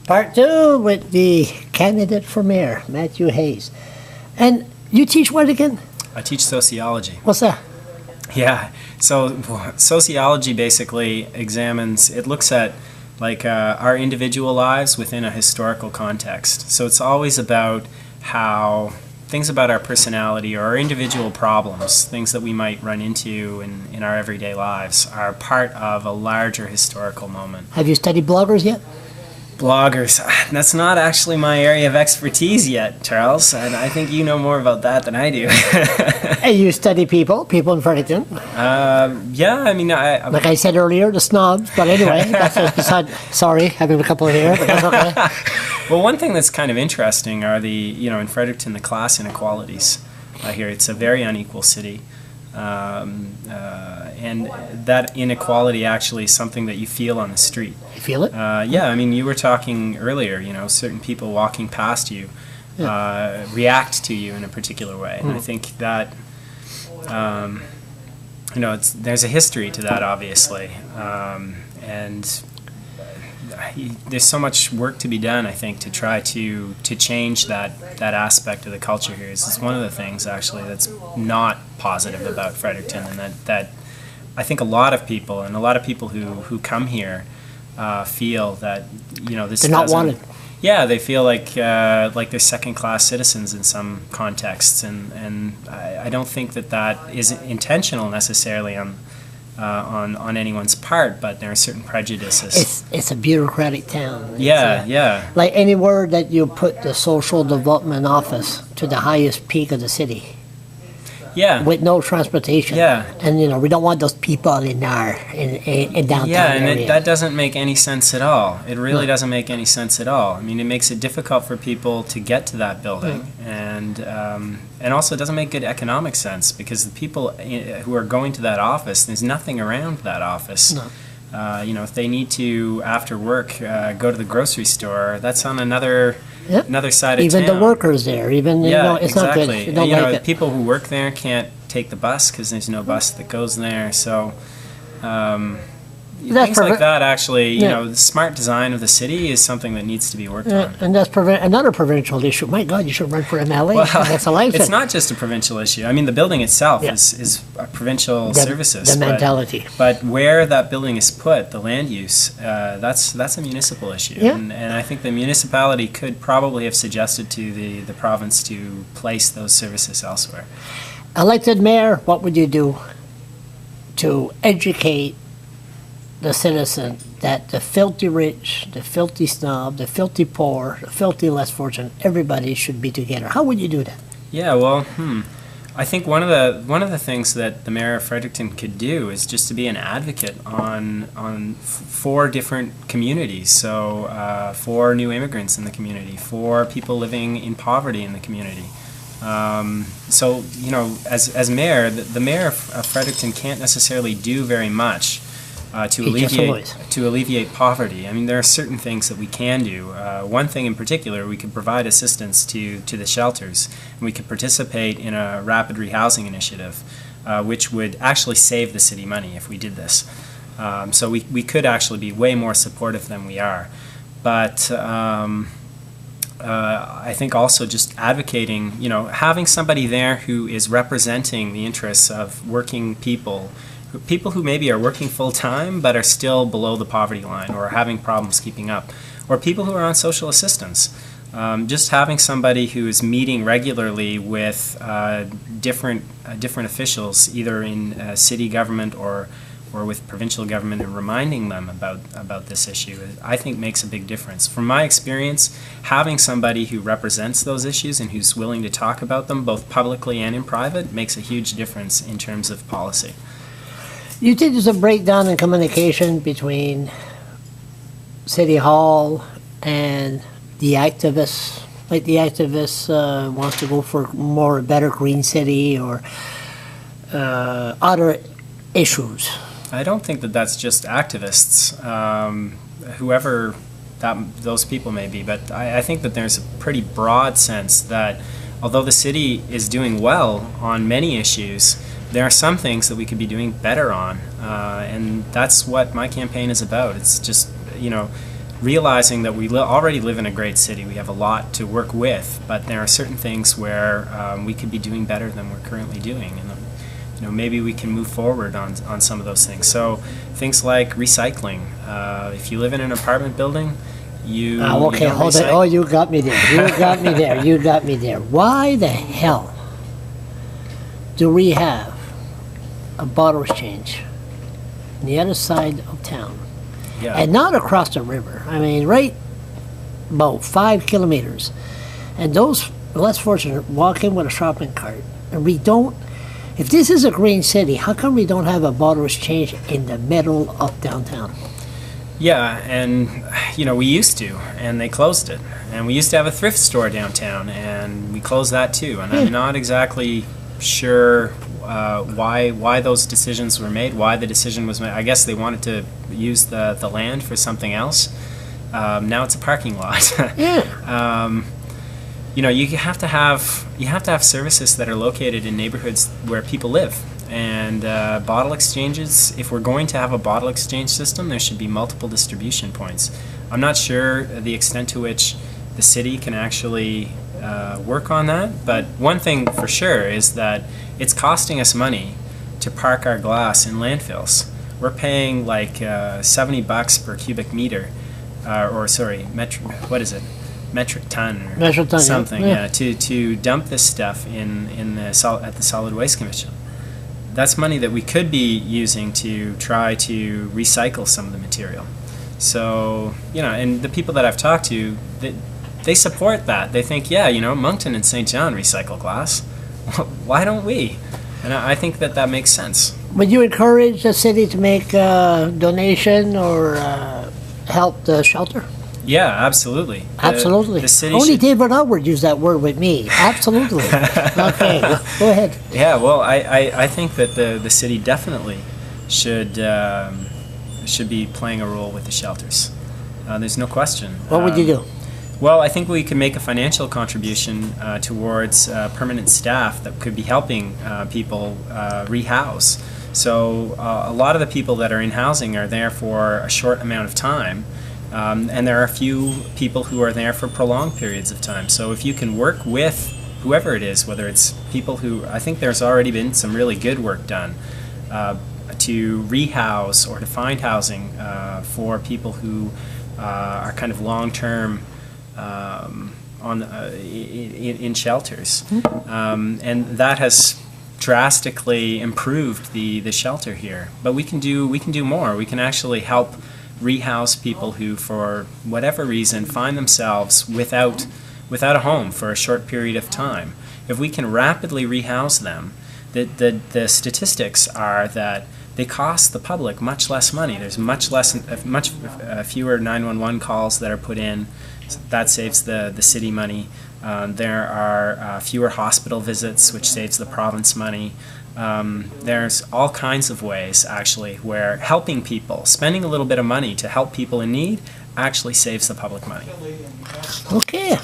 Part two with the candidate for mayor, Matthew Hayes. And you teach what again? I teach sociology. What's that? Yeah, so sociology basically it looks at like our individual lives within a historical context. So it's always about how things about our personality or our individual problems, things that we might run into in our everyday lives, are part of a larger historical moment. Have you studied bloggers yet? Bloggers, that's not actually my area of expertise yet, Charles, and I think you know more about that than I do. Hey, you study people in Fredericton. Yeah, I mean, like I said earlier, the snobs, but anyway, that's just beside, sorry, having a couple here, but that's okay. Well, one thing that's kind of interesting are in Fredericton, the class inequalities. Here, it's a very unequal city. And that inequality actually is something that you feel on the street. You feel it? Yeah, I mean, you were talking earlier, certain people walking past you react to you in a particular way. And I think that, there's a history to that, obviously. And there's so much work to be done, I think, to try to change that aspect of the culture here. It's one of the things, actually, that's not positive about Fredericton, and that I think a lot of people who come here feel that this they're not wanted. Yeah, they feel like they're second-class citizens in some contexts, and I don't think that is intentional necessarily on anyone's part, but there are certain prejudices. It's a bureaucratic town. Yeah. Like anywhere that you put the social development office to the highest peak of the city. Yeah. With no transportation. Yeah. And we don't want those people in downtown area. That doesn't make any sense at all. It really doesn't make any sense at all. I mean, it makes it difficult for people to get to that building, and also it doesn't make good economic sense because the people who are going to that office, there's nothing around that office. No. If they need to after work go to the grocery store, that's on another side of town. Even the workers there, it's exactly. not good. They don't like it. People who work there can't take the bus because there's no bus that goes there. So things like that, actually, the smart design of the city is something that needs to be worked on. And that's another provincial issue. My God, you should run for MLA. Well, that's a life. It's not just a provincial issue. I mean, the building itself is a provincial services. The mentality. But where that building is put, the land use, that's a municipal issue. Yeah. And I think the municipality could probably have suggested to the province to place those services elsewhere. Elected mayor, what would you do to educate the citizen that the filthy rich, the filthy snob, the filthy poor, the filthy less fortunate, everybody should be together? How would you do that? Yeah, well, I think one of the things that the mayor of Fredericton could do is just to be an advocate for different communities. So for new immigrants in the community, for people living in poverty in the community. So as mayor, the mayor of Fredericton can't necessarily do very much to alleviate poverty. I mean, there are certain things that we can do. One thing in particular, we could provide assistance to the shelters, and we could participate in a rapid rehousing initiative, which would actually save the city money if we did this. So we could actually be way more supportive than we are. But I think also just advocating, having somebody there who is representing the interests of working people who maybe are working full-time but are still below the poverty line or are having problems keeping up, or people who are on social assistance. Just having somebody who is meeting regularly with different officials, either in city government or with provincial government, and reminding them about this issue, I think makes a big difference. From my experience, having somebody who represents those issues and who's willing to talk about them both publicly and in private makes a huge difference in terms of policy. You think there's a breakdown in communication between City Hall and the activists? Like the activists wants to go for a better green city or other issues. I don't think that's just activists, whoever those people may be, but I think that there's a pretty broad sense that although the city is doing well on many issues, there are some things that we could be doing better on, and that's what my campaign is about. It's just, realizing that we already live in a great city. We have a lot to work with, but there are certain things where we could be doing better than we're currently doing, and maybe we can move forward on some of those things. So things like recycling. If you live in an apartment building, you okay, hold it. Oh, you got me there. You got me there. You got me there. Why the hell do we have a bottle exchange on the other side of town? Yeah. And not across the river. I mean, right about 5 kilometers. And those less fortunate walk in with a shopping cart. And we don't, if this is a green city, how come we don't have a bottle exchange in the middle of downtown? Yeah, and we used to, and they closed it. And we used to have a thrift store downtown, and we closed that too. And I'm not exactly sure why those decisions were made, why the decision was made. I guess they wanted to use the land for something else. Now it's a parking lot. Yeah. You have to have services that are located in neighborhoods where people live. And bottle exchanges, if we're going to have a bottle exchange system, there should be multiple distribution points. I'm not sure the extent to which the city can actually work on that, but one thing for sure is that it's costing us money to park our glass in landfills. We're paying like $70 per cubic meter, metric ton or something, yeah. To dump this stuff at the Solid Waste Commission. That's money that we could be using to try to recycle some of the material. So, and the people that I've talked to, they support that. They think, Moncton and St. John recycle glass. Why don't we? And I think that makes sense. Would you encourage the city to make a donation or help the shelter? Yeah, absolutely. Absolutely. The city Only David Outward used that word with me. Absolutely. Okay, go ahead. Yeah, well, I think that the city definitely should be playing a role with the shelters. There's no question. What would you do? Well, I think we can make a financial contribution towards permanent staff that could be helping people rehouse. So a lot of the people that are in housing are there for a short amount of time. And there are a few people who are there for prolonged periods of time. So if you can work with whoever it is, whether it's people who, I think there's already been some really good work done to rehouse or to find housing for people who are kind of long-term in shelters. And that has drastically improved the shelter here. But we can do more. We can actually help rehouse people who, for whatever reason, find themselves without a home for a short period of time. If we can rapidly rehouse them, the statistics are that they cost the public much less money. There's much fewer 911 calls that are put in. That saves the city money. There are fewer hospital visits, which saves the province money. There's all kinds of ways, actually, where helping people, spending a little bit of money to help people in need, actually saves the public money. Okay.